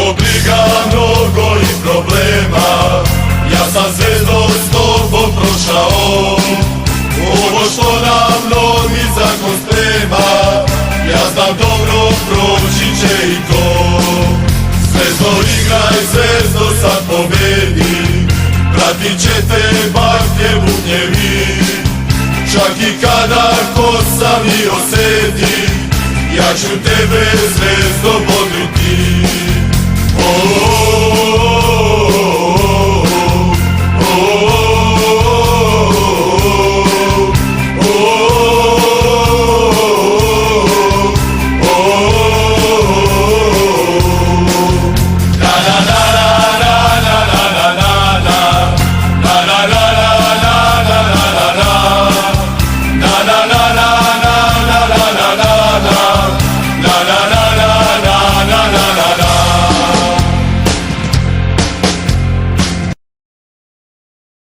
mnogo briga, mnogo i problema. Ja sam zvezdo s tobom prošao, ovo što nam novi zakon sprema. Ja znam dobro, proći će i to. Zvezdo igraj, zvezdo sad pobedi, pratit će te baklje, bubnjevi. Čak i kada kosa mi osjeti, ja ću tebe zvezdo